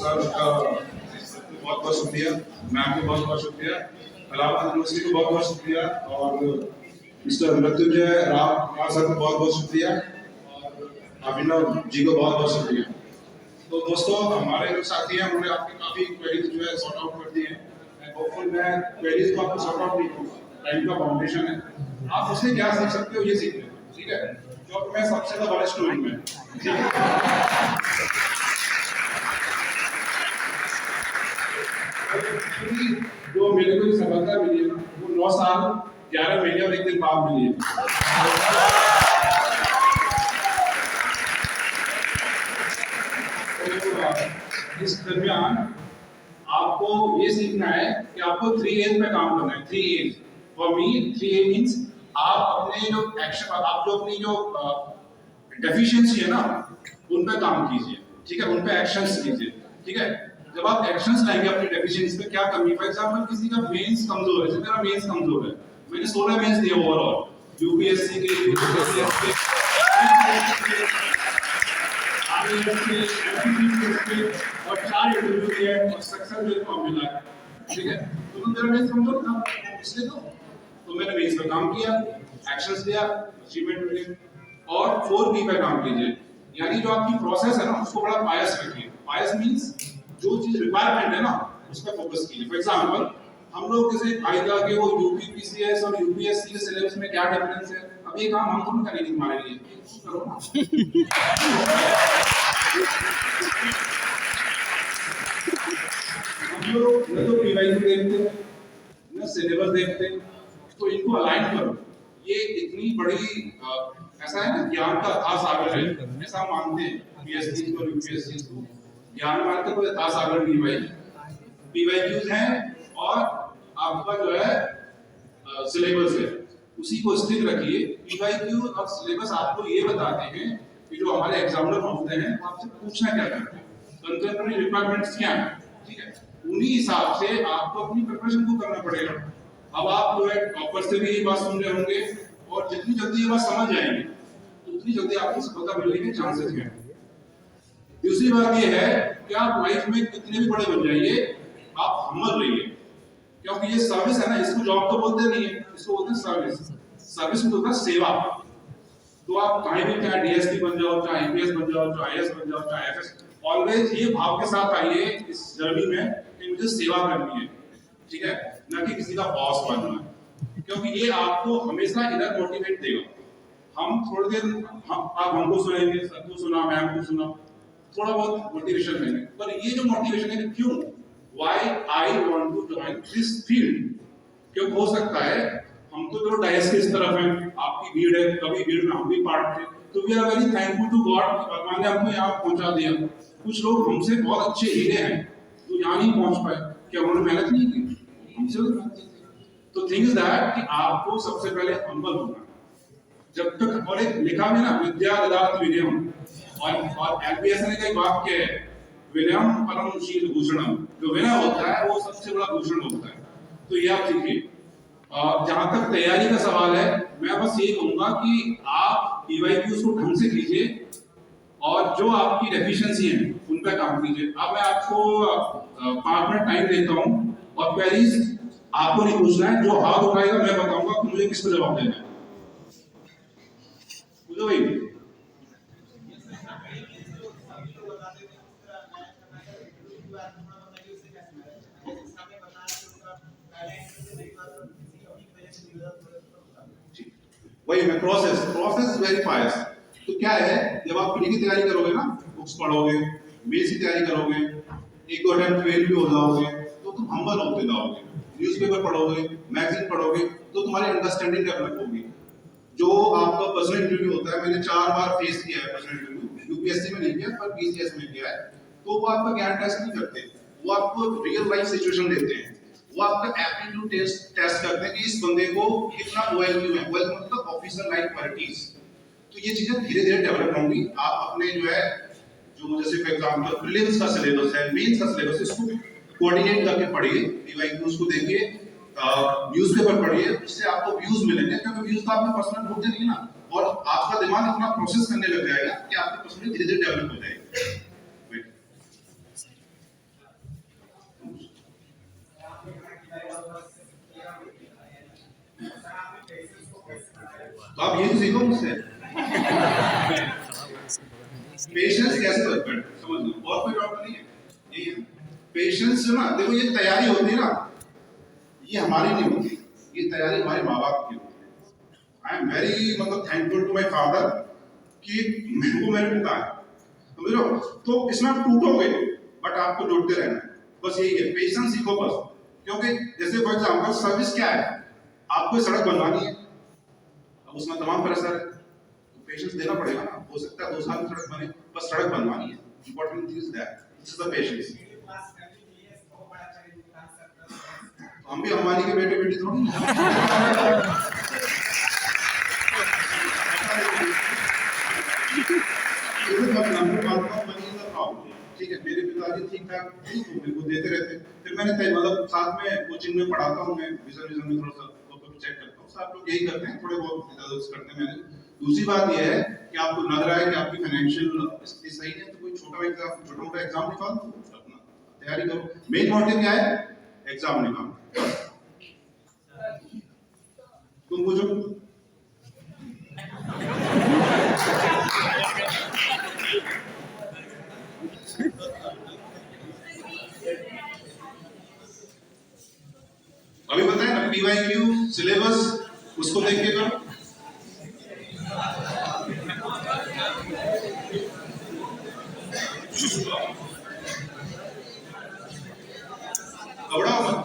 Sir का बहुत बहुत शुक्रिया, मैम को बहुत बहुत शुक्रिया, इलाहाबाद यूनिवर्सिटी को बहुत बहुत शुक्रिया और मिस्टर मृत्युंजय राव सर को बहुत बहुत शुक्रिया और अभिनव जी को बहुत बहुत शुक्रिया। तो दोस्तों, हमारे जो साथी हैं उन्होंने आपकी काफी क्वेरीज जो है सॉर्ट आउट कर दी है। होपफुल मैं क्वेरीज को आपको सॉर्ट आउट नहीं करूंगा, टाइम का फाउंडेशन है, आप उससे क्या सीख सकते हो ये सीख लें, ठीक है, जो मैं सबसे ज्यादा बड़ा स्टूडेंट में, ठीक है। जो मेरे को सफलता मिली है वो 9 साल 11 महीने और 1 दिन बाद मिली है। तो इस दरमियान आपको ये सीखना है कि आपको 3 एज पे काम करना है। 3 age for me 3 age means आप अपने जो एक्शन, आप जो अपनी जो डेफिशिएंसी है ना उन पे काम कीजिए, ठीक है, उन पे एक्शंस लीजिए, ठीक है। जब आप एक्शंस लाएंगे अपनी डेफिशिएंसी पे, क्या कमी, फॉर एग्जांपल किसी का मेंस कमजोर है, जैसे मेरा मेंस कमजोर है, मैंने 16 मेंस दिए ओवरऑल यूपीएससी के, यूपीएससी के, और 4 इंटरव्यू दिए और सक्सेस रेट कम मिला है, ठीक है। तो मेरा मेंस कमजोर था इसलिए तो मैंने मेंस पे काम किया, एक्शंस लिया, अचीवमेंट मिली। और 4B पे काम कीजिए, यानी जो आपकी प्रोसेस है ना उसको बड़ा बायस रखिए। बायस मींस जो चीज रिक्वायरमेंट है ना उस पर फोकस कीजिए। फॉर एग्जांपल हम लोग जैसे फायदा के वो यूपीपीसीएस और यूपीएससी के सिलेबस में क्या डिफरेंस है, अब ये काम हम तो करेंगे तुम्हारे लिए, करो ना। हम लोग न तो पीवाईक्यू देखते हैं न सिलेबस देखते हैं, तो इनको अलाइन करो। ये इतनी बड़ी ऐसा है ना, ज्ञान का अथाह सागर है, ऐसा मानते हैं पीएससी और यूपीएससी को। ज्ञान मार्ग का कोई अथाह सागर नहीं भाई, पीवाईक्यूज हैं और आपका जो है सिलेबस है, उसी को स्थिर रखिए। पीवाईक्यू और सिलेबस आपको ये बताते हैं कि जो हमारे एग्जामिनर होते हैं आपसे पूछना क्या चाहते हैं, कंटेम्परेरी रिक्वायरमेंट्स क्या है, ठीक है, उन्हीं हिसाब से आपको अपनी प्रिपरेशन को करना पड़ेगा। अब आप जो है टॉपर से भी यही बात सुन रहे होंगे और जितनी जल्दी ये बात समझ जाएंगे उतनी जल्दी आपको सफलता मिलने के चांसेस हैं। दूसरी बात ये है कि आप लाइफ में कितने भी बड़े बन जाइए, आप हम्बल रहिए, क्योंकि ये सर्विस है ना, इसको जॉब तो बोलते नहीं है, इसको बोलते हैं सर्विस। सर्विस में होता है सेवा। तो आप कहीं भी, चाहे डीएसपी बन जाओ, चाहे आईपीएस बन जाओ, चाहे आईएएस बन जाओ, चाहे आईएफएस, ऑलवेज ये भाव के साथ आइए इस जर्नी में कि मुझे सेवा करनी है, ठीक है, ना कि किसी का बॉस बनना है, क्योंकि ये आपको हमेशा इधर मोटिवेट देगा। हम थोड़ी देर आप हमको सुनेंगे, सबको सुना, मैम को सुना, थोड़ा बहुत मोटिवेशन देंगे, पर ये जो मोटिवेशन है क्यों, why I want to join this field, क्यों हो सकता है हम तो जो डायस के इस तरफ हैं, आपकी भीड़ है, कभी भीड़ में हम भी पार्ट थे, तो we are very thankful to God कि भगवान ने हमको यहाँ पहुंचा दिया। कुछ लोग हमसे बहुत अच्छे हीरे हैं तो यहाँ नहीं पहुंच पाए, क्या उन्होंने मेहनत नहीं की, हमसे भी मेहनत की। तो थिंग इज दैट कि आपको सबसे पहले हम्बल होना, जब तक, और एक लिखा में ना विद्या ददात विनयम, और एलपीएस ने का एक वाक्य है, विनयम परम शील भूषणम, जो विनय होता है वो सबसे बड़ा भूषण होता है। तो ये आप सीखिए। जहां तक तैयारी का सवाल है, मैं बस ये कहूंगा कि आप पीवाईक्यूज को ढंग से कीजिए और जो आपकी डेफिशिएंसी है उन पर काम कीजिए। अब मैं आपको 5 मिनट टाइम देता हूं और क्वेरीज आपको नहीं पूछना है, जो हाथ उठाएगा मैं बताऊंगा कि मुझे किस पर जवाब देना है। पूछो भाई। वही मैं प्रोसेस इज वेरी फास्ट। तो क्या है, जब आप पीडी की तैयारी करोगे ना, बुक्स पढ़ोगे, मेंस की तैयारी करोगे, एक दो अटेम्प्ट फेल भी हो जाओगे तो तुम हम्बल होते जाओगे। न्यूज़पेपर पढ़ोगे, मैगजीन पढ़ोगे तो तुम्हारी अंडरस्टैंडिंग डेवलप होगी। जो आपका पर्सनल इंटरव्यू होता है, मैंने 4 बार फेस किया है पर्सनल इंटरव्यू, यूपीएससी में नहीं किया पर पीसीएस में किया है। तो वो आपका ज्ञान टेस्ट नहीं करते, वो आपको रियल लाइफ सिचुएशन देते हैं, वो आपका एप्टीट्यूड टेस्ट करते हैं कि इस बंदे को कितना ओएलक्यू है, ओएल मतलब ऑफिसर लाइक क्वालिटीज। तो ये चीजें धीरे धीरे डेवलप होंगी। आप अपने जो है, जो जैसे फॉर एग्जांपल प्रीलिम्स का सिलेबस है, मेंस का सिलेबस, इसको कोऑर्डिनेट करके पढ़िए, पीवाईक्यूज को देखिए, न्यूज़पेपर पढ़िए, उससे आपको व्यूज मिलेंगे, क्योंकि व्यूज तो आपने पर्सनल ढूंढते नहीं ना, और आपका दिमाग इतना प्रोसेस करने लग जाएगा कि आपकी पर्सनल धीरे धीरे डेवलप हो जाएगी। आप ये सीखो मुझसे। पेशेंस कैसे वर्क करता है समझ लो, और कोई डॉक्टर नहीं है, यही है पेशेंस। ना देखो ये तैयारी होती है ना, ये हमारी नहीं होती, ये तैयारी हमारे माँ बाप की होती है। आई एम वेरी मतलब थैंकफुल टू माई फादर कि वो मेरे पिता है, समझ लो। तो इसमें आप टूटोगे बट आपको जुड़ते रहना है, बस यही है, पेशेंस सीखो बस। क्योंकि जैसे फॉर एग्जाम्पल सर्विस क्या है, आपको सड़क बनवानी है, अब उसमें तमाम प्रेशर है, तो पेशेंस देना पड़ेगा ना। हो सकता है 2 साल में सड़क बने, बस सड़क बनवानी है, important thing is that, this is the patience. हम भी अंबानी के बेटे बेटी थोड़ी ठीक है, मेरे पिताजी ठीक ठाक तो मेरे को देते रहते। फिर मैंने तय मतलब साथ में कोचिंग में पढ़ाता हूँ मैं, विजन में थोड़ा सा तो चेक करता हूँ, सब लोग यही करते हैं, थोड़े बहुत इधर करते हैं। मैंने दूसरी बात यह है कि आपको लग रहा है कि आपकी फाइनेंशियल स्थिति सही है, तो कोई छोटा मोटा एग्जाम निकाल दो, अपना तैयारी करो। मेन मोटिव क्या है, एग्जाम निकालो। तुम पूछो। अभी बताया ना PYQ सिलेबस, उसको देख के करो। घबराओ मत।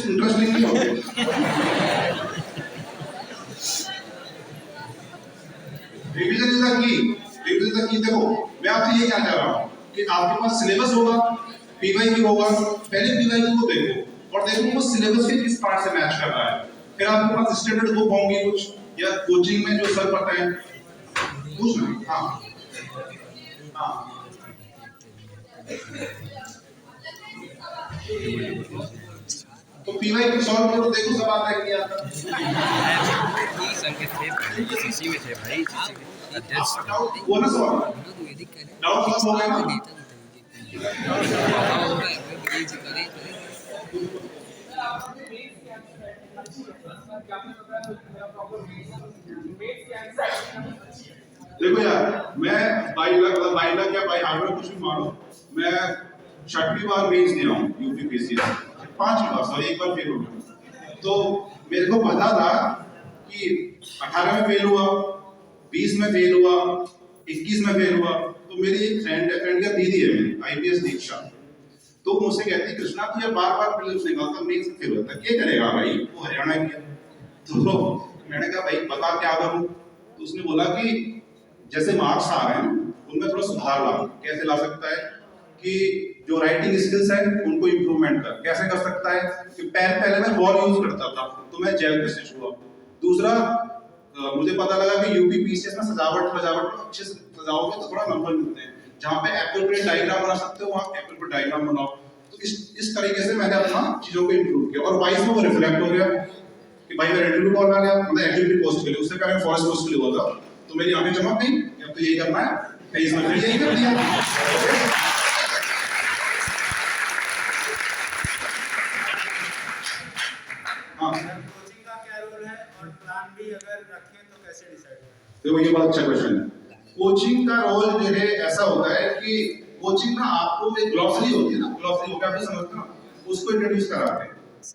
इंटरेस्टिंग नहीं होगी। Revision is the key, revision is the key. देखो मैं आपसे ये कहना चाह रहा हूँ कि आपके पास सिलेबस होगा, PYQ होगा, पहले PYQ को देखो और देखो वो सिलेबस के किस पार्ट से मैच कर रहा है। फिर आपके पास स्टैंडर्ड बुक होंगी कुछ, या कोचिंग में जो सर पढ़ते हैं कुछ नहीं। हाँ हाँ तो PYQ सॉल्व करो, देखो सब आता है क्या। संकेत थे सीसी में थे भाई, अध्यक्ष वो ना सॉल्व डाउट सॉल्व हो गया ना। देखो यार, मैं 22 लाख या 22 कुछ भी मानो, मैं 6वीं बार मेंस दिया हूँ यूपीपीएससी, 5वीं बार, सॉरी एक बार फेल हो गया। तो मेरे को पता था कि 18 में फेल हुआ, 20 में फेल हुआ, 21 में फेल हुआ। तो मेरी एक फ्रेंड का दीदी है मेरी, IPS दीक्षा, तो मुझसे कहती कृष्णा तू यार बार बार प्रीलिम्स निकालता, मेंस में फेल होता, क्या करेगा भाई, वो हरियाणा की। तो मैंने कहा भाई बता क्या करूं। तो उसने बोला कि जैसे मार्क्स आ रहे हैं उनमें थोड़ा सुधार ला। कैसे ला सकता है कि जो राइटिंग स्किल्स है उनको इंप्रूवमेंट कर, कैसे कर सकता है कि पहले मैं बॉल यूज करता था तो मैं जेल पे स्विच हुआ। दूसरा मुझे पता लगा कि यूपीपीसीएस में सजावट अच्छे से सजाओगे तो थोड़ा नंबर मिलते हैं। जहाँ पे एप्पल पे डायग्राम बना सकते हो वहाँ एप्पल पे डायग्राम बनाओ। तो इस तरीके से मैंने अपना चीजों को इंप्रूव किया और वाइस में वो रिफ्लेक्ट हो गया कि भाई मेरा इंटरव्यू कॉल आ गया, मतलब एक्टिविटी पोस्ट के लिए, उससे पहले फॉरेस्ट पोस्ट के लिए बोल रहा, तो मेरी आंखें चमक गई कि अब तो यही करना है, कहीं इसमें फिर यही कर दिया। हाँ कोचिंग का क्या रोल है और प्लान बी अगर रखें तो कैसे डिसाइड करें? देखो ये बहुत अच्छा क्वेश्चन है। कोचिंग का रोल जो है ऐसा होता है कि कोचिंग ना आपको एक ग्लॉसरी होती है ना, ग्लॉसरी होगा भी समझते ना, उसको इंट्रोड्यूस कराते हैं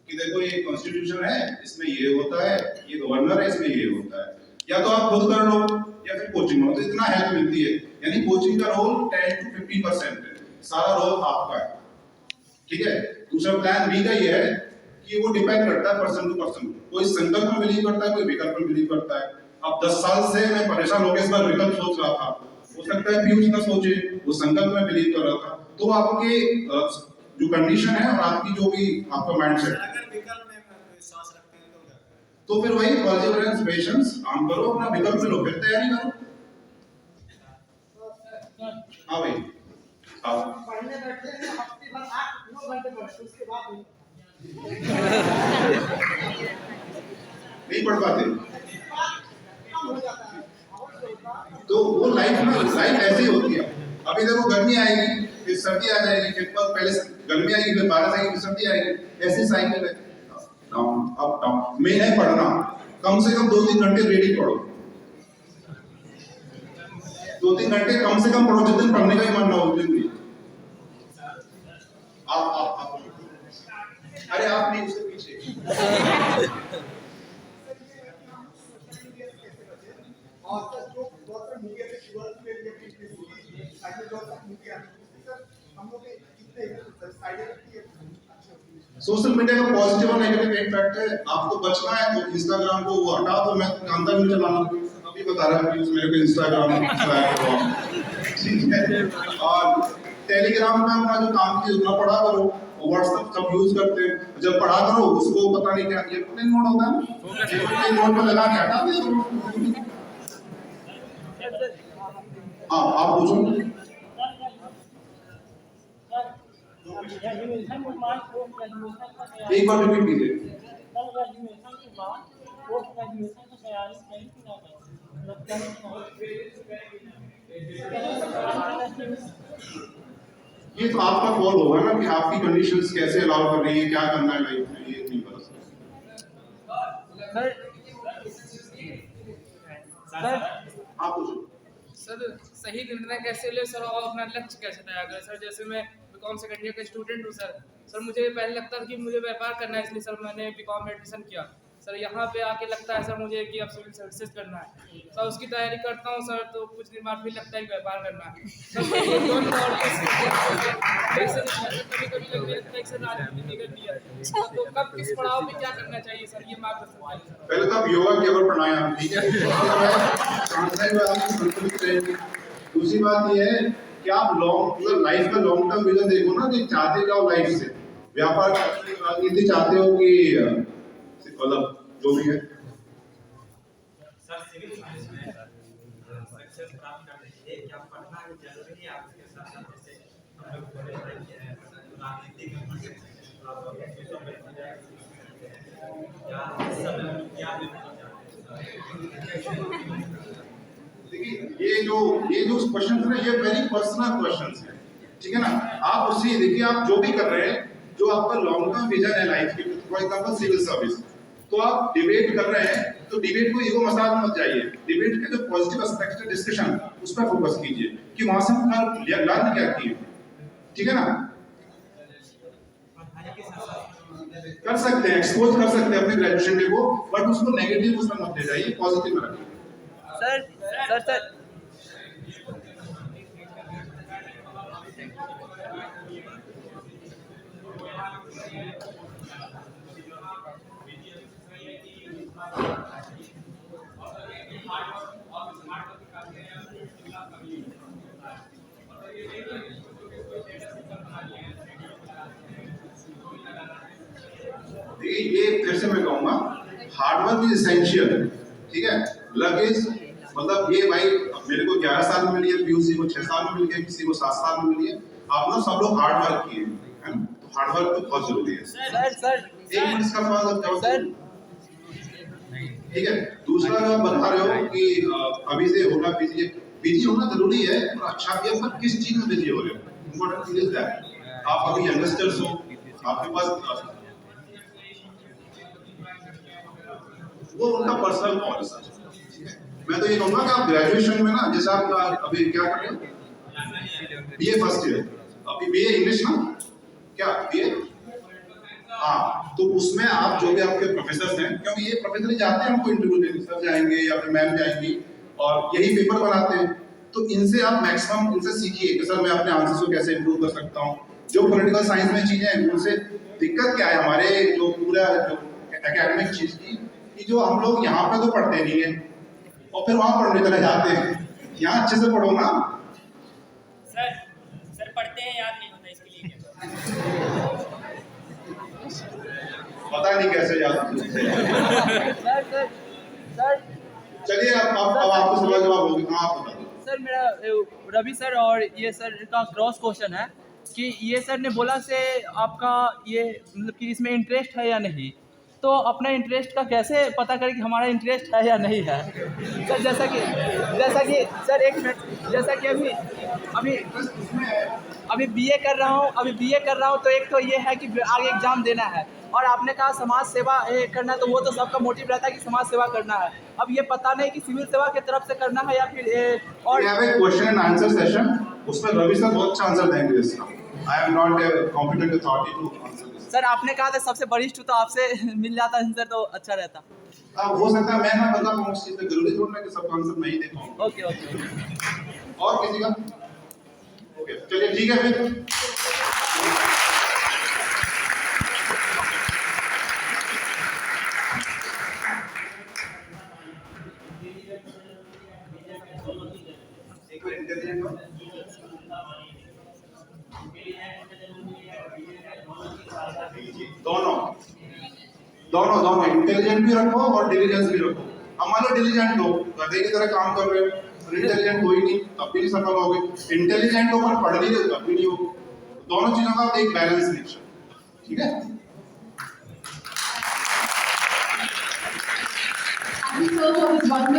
कि देखो ये कॉन्स्टिट्यूशन है, इसमें ये होता है, ये गवर्नर है, इसमें ये होता है। या तो आप खुद कर लो या फिर कोचिंग लो, तो इतना हेल्प मिलती है। यानी कोचिंग का रोल 10 to 50% है, सारा रोल आपका है, ठीक है। दूसरा प्लान बी का ये है कि वो डिपेंड करता है पर्सन टू पर्सन, कोई संकल्प में बिलीव करता है, कोई विकल्प में बिलीव करता है। अब 10 साल से मैं परेशान होकर इस बार विकल्प सोच रहा था, हो सकता है पीयूष ना सोचे, वो संकल्प में बिलीव कर रहा था। तो आपके जो कंडीशन है और आपकी जो भी आपका माइंडसेट, अगर विकल्प में विश्वास रखते हैं तो क्या करें? तो फिर वही परसिवरेंस, पेशेंस, काम करो, अपना विकल्प में लो, फिर तैयारी करो। हाँ भाई, हाँ पढ़ने बैठे हैं हफ्ते भर 8-9 घंटे पढ़ते, उसके बाद नहीं पढ़ पाते, कम हो जाता है। तो वो लाइफ में लाइफ ऐसी होती है। अभी देखो गर्मी आएगी, फिर सर्दी आ जाएगी, फिर पहले गर्मी आएगी, फिर बारिश आएगी, फिर सर्दी आएगी, ऐसी साइकिल है। Down up down. मेन है पढ़ना, कम से कम 2-3 घंटे डेली पढ़ो, 2-3 घंटे कम से कम पढ़ो, जिस दिन पढ़ने का ही मन ना हो उस दिन भी। आप अरे आप नहीं, उसके पीछे और जो बहुत सारे मूवी है शुगर पे साइड में बहुत सारे मूवी आती है सर, हम लोग के कितने साइड इफेक्ट है। सोशल मीडिया का पॉजिटिव और नेगेटिव इम्पैक्ट है। आपको बचना है तो इंस्टाग्राम को वो हटा दो, मैं जानता भी नहीं चलाना, अभी बता रहा हूँ कि मेरे को इंस्टाग्राम ठीक है। और टेलीग्राम में अपना जो काम की उतना पढ़ा करो, व्हाट्सएप सब यूज करते हैं, जब पढ़ा करो उसको पता नहीं क्या एयरप्लेन मोड होता है ना, एयरप्लेन मोड पे लगा के हटा दो। हाँ आप पूछो। एक बार रिपीट कीजिए। ये तो आपका कॉल होगा ना कि आपकी कंडीशंस कैसे अलाउ कर रही है, क्या करना है लाइफ में, ये नहीं पता सर आप पूछो। सर सही निर्णय कैसे ले सर, और अपना लक्ष्य कैसे तय करें सर। जैसे मैं बीकॉम सेकंड ईयर का स्टूडेंट हूँ सर मुझे पहले लगता था कि मुझे व्यापार करना है, इसलिए सर मैंने बीकॉम में एडमिशन किया। सर यहाँ पे आके लगता है सर मुझे कि अब सिविल सर्विसेज करना है सर, उसकी तैयारी करता हूँ सर, तो कुछ दिन बाद फिर लगता है कि व्यापार करना है सर। कभी लग रहा है सर राजनीति करनी है, तो कब किस पड़ाव में क्या करना चाहिए सर, ये मार्गदर्शन चाहिए सर। पहले तो आप योगा किया और प्राणायाम, ठीक है, संतुलित रहेंगे। दूसरी बात ये है कि आप मतलब लाइफ का लॉन्ग टर्म विजन देखो ना, कि चाहते क्या हो लाइफ से, व्यापार राजनीति चाहते हो कि मतलब जो भी है। सर सिविल सर्विस में सक्सेस प्राप्त करने के लिए क्या पढ़ना जरूरी है, आपके साथ साथ जैसे हम लोग बोले राजनीति में देखिए ये जो क्वेश्चन है ना, ये वेरी पर्सनल क्वेश्चन है, ठीक है ना। आप उससे देखिए, आप जो भी कर रहे हैं, जो आपका लॉन्ग टर्म विजन है लाइफ के, फॉर एग्जांपल सिविल सर्विस, तो आप डिबेट कर रहे हैं, तो डिबेट को ईगो मसाज मत जाइए, डिबेट के जो पॉजिटिव एस्पेक्ट है डिस्कशन, उस पर फोकस कीजिए कि वहां से हम लर्न क्या किए, ठीक है ना। कर सकते हैं, एक्सपोज कर सकते हैं अपने ग्रेजुएशन डे को, बट उसको नेगेटिव उसमें मत ले जाइए, पॉजिटिव में रखिए। सर सर सर ये फिर से मैं कहूंगा, हार्डवर्क इज एसेंशियल, ठीक है। लक इज मतलब ये भाई, मेरे को 11 साल में मिली है पीयूसी को, 6 साल में मिल गया, किसी को 7 साल में मिली है। आप लोग सब लोग हार्ड वर्क किए हैं, है ना, तो हार्ड वर्क तो बहुत जरूरी है। सर एक मिनट इसका सवाल जवाब, ठीक है। दूसरा जो आप बता रहे हो कि अभी से होना बिजी होना जरूरी है, और अच्छा भी है, पर किस चीज में बिजी हो रहे हो, इम्पोर्टेंट चीज इज दैट। आप अभी यंगस्टर्स हो, आपके पास वो उनका पर्सनल कॉल है, मैं तो ये कहूंगा कि आप ग्रेजुएशन में ना, जैसे आप अभी क्या कर रहे हो, बीए फर्स्ट ईयर, अभी बीए इंग्लिश ना, क्या बीए, हाँ, तो उसमें आप जो भी आपके प्रोफेसर हैं, क्योंकि ये प्रोफेसर ही जाते हैं हमको इंटरव्यू देने, सर जाएंगे या फिर मैम जाएंगी और यही पेपर बनाते हैं, तो इनसे आप मैक्सिमम इनसे सीखिए कि सर मैं अपने आंसर्स को कैसे इंप्रूव कर सकता हूँ। जो पॉलिटिकल साइंस में चीजें हैं, उनसे दिक्कत क्या है हमारे जो पूरा जो एकेडमिक चीज की, कि जो हम लोग यहाँ पे तो पढ़ते नहीं है और फिर वहां पढ़ने चले जाते हैं। यहाँ अच्छे से पढ़ो ना सर पढ़ते हैं, याद नहीं होता, इसके लिए पता नहीं कैसे याद। सर चलिए अब आपको सवाल जवाब होगी, हाँ आप बता दो। सर मेरा रवि सर और ये सर का क्रॉस क्वेश्चन है कि ये सर ने बोला से आपका ये मतलब कि इसमें इंटरेस्ट है या नहीं, तो अपने इंटरेस्ट का कैसे पता करें कि हमारा इंटरेस्ट है या नहीं है? सर जैसा कि सर एक मिनट, जैसा कि अभी बीए कर रहा हूँ तो एक तो ये है कि आगे एग्ज़ाम देना है, और आपने कहा समाज सेवा करना, तो वो तो सबका मोटिव रहता है कि समाज सेवा करना है। अब ये पता नहीं कि सिविल सेवा की तरफ से करना है या फिर और We have a question and answer session. उसमें रवि सर बहुत अच्छा आंसर देंगे इसका. I am not a competent authority to answer this. Sir आपने कहा था सबसे वरिष्ठ तो आपसे मिल जाता आंसर तो अच्छा रहता। अब हो सकता है मैं ना बता पाऊँ उस चीज़ पे, जरूरी थोड़ा ना कि सबका आंसर मैं ही दे पाऊँ. ओके। और किसी का? ओके, चलिए ठीक है फिर. एक बार इंटेलिजेंट हो. दोनों इंटेलिजेंट भी रखो और डिलीजेंस भी रखो. अब मान लो डिलीजेंट हो, गधे की तरह काम कर रहे हो, और इंटेलिजेंट हो ही नहीं, तब भी नहीं सफल होगे. इंटेलिजेंट हो पर पढ़ नहीं रहे, तब भी नहीं होगे. दोनों चीजों का एक बैलेंस नेचर. ठीक है. And so for this 1 minute